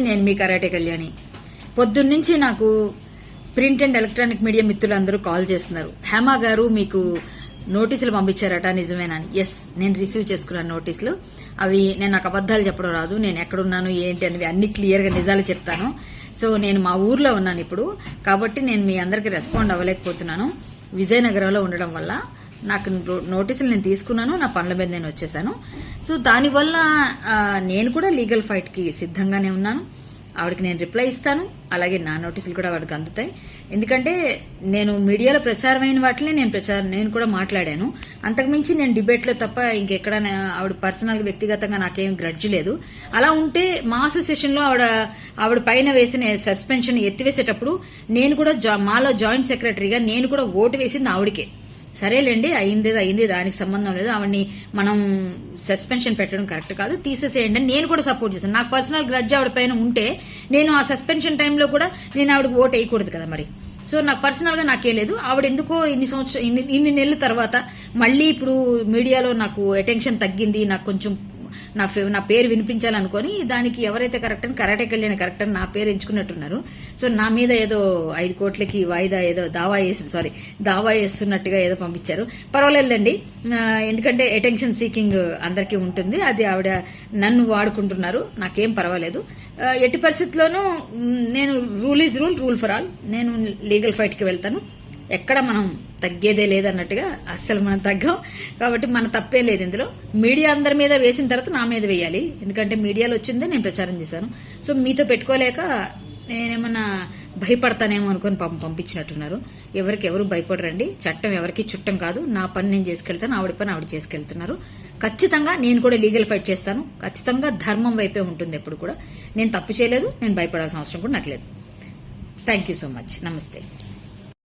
నేను మీ కరాటే కళ్యాణి. పొద్దున్నుంచి నాకు ప్రింట్ అండ్ ఎలక్ట్రానిక్ మీడియా మిత్రులందరూ కాల్ చేస్తున్నారు. హేమా గారు మీకు నోటీసులు పంపించారట, నిజమేనా? ఎస్, నేను రిసీవ్ చేసుకున్నాను నోటీసులు. అవి నేను నాకు అబద్దాలు చెప్పడం రాదు. నేను ఎక్కడున్నాను ఏంటి అనేది అన్ని క్లియర్గా నిజాలు చెప్తాను. సో నేను మా ఊర్లో ఉన్నాను ఇప్పుడు, కాబట్టి నేను మీ అందరికీ రెస్పాండ్ అవ్వలేకపోతున్నాను. విజయనగరంలో ఉండడం వల్ల నాకు నోటీసులు నేను తీసుకున్నాను, నా పనుల మీద నేను వచ్చేసాను. సో దానివల్ల నేను కూడా లీగల్ ఫైట్కి సిద్ధంగానే ఉన్నాను. ఆవిడకి నేను రిప్లై ఇస్తాను, అలాగే నా నోటీసులు కూడా ఆవిడకి అందుతాయి. ఎందుకంటే నేను మీడియాలో ప్రచారమైన వాటిని నేను కూడా మాట్లాడాను. అంతకుమించి నేను డిబేట్లో తప్ప ఇంకెక్కడ ఆవిడ పర్సనల్ వ్యక్తిగతంగా నాకేం గ్రడ్జ్ లేదు. అలా ఉంటే మా అసోసియేషన్లో ఆవిడ పైన వేసిన సస్పెన్షన్ ఎత్తివేసేటప్పుడు నేను కూడా మాలో జాయింట్ సెక్రటరీగా నేను కూడా ఓటు వేసింది ఆవిడకే. సరేలేండి, అయింది, దానికి సంబంధం లేదు, ఆవిడ్ని మనం సస్పెన్షన్ పెట్టడం కరెక్ట్ కాదు, తీసేసేయండి అని నేను కూడా సపోర్ట్ చేశాను. నాకు పర్సనల్ గ్రడ్జ్ ఆవిడ పైన ఉంటే నేను ఆ సస్పెన్షన్ టైంలో కూడా నేను ఆవిడకి ఓటు వేయకూడదు కదా మరి. సో నాకు పర్సనల్గా నాకే లేదు. ఆవిడ ఎందుకో ఇన్ని నెలల తర్వాత మళ్ళీ ఇప్పుడు మీడియాలో నాకు అటెన్షన్ తగ్గింది, నాకు కొంచెం నా పేరు వినిపించాలనుకొని దానికి ఎవరైతే కరెక్ట్ అని కరాటే కళ్యాణి కరెక్ట్ అని నా పేరు ఎంచుకున్నట్టున్నారు. సో నా మీద ఏదో 5 కోట్లకి వాయిదా ఏదో దావా వేస్తున్నట్టుగా ఏదో పంపించారు. పర్వాలేదండి, ఎందుకంటే అటెన్షన్ సీకింగ్ అందరికీ ఉంటుంది. అది ఆవిడ నన్ను వాడుకుంటున్నారు, నాకేం పర్వాలేదు. ఎట్టి పరిస్థితుల్లోనూ నేను rule is rule for all. నేను లీగల్ ఫైట్కి వెళ్తాను. ఎక్కడ మనం తగ్గేదే లేదన్నట్టుగా అస్సలు మనం తగ్గం. కాబట్టి మన తప్పే లేదు ఇందులో. మీడియా అందరి మీద వేసిన తర్వాత నా మీద వేయాలి, ఎందుకంటే మీడియాలో వచ్చిందే నేను ప్రచారం చేశాను. సో మీతో పెట్టుకోలేక నేనేమన్నా భయపడతానేమో అనుకుని పంపించినట్టున్నారు. ఎవరు భయపడరండి. చట్టం ఎవరికి చుట్టం కాదు. నా పని నేను చేసుకెళ్తాను, ఆవిడ పని ఆవిడ చేసుకెళ్తున్నారు. ఖచ్చితంగా నేను కూడా లీగల్ ఫైట్ చేస్తాను. ఖచ్చితంగా ధర్మం వైపే ఉంటుంది ఎప్పుడు కూడా. నేను తప్పు చేయలేదు, నేను భయపడాల్సిన అవసరం కూడా నాకు లేదు. Thank you so much. నమస్తే.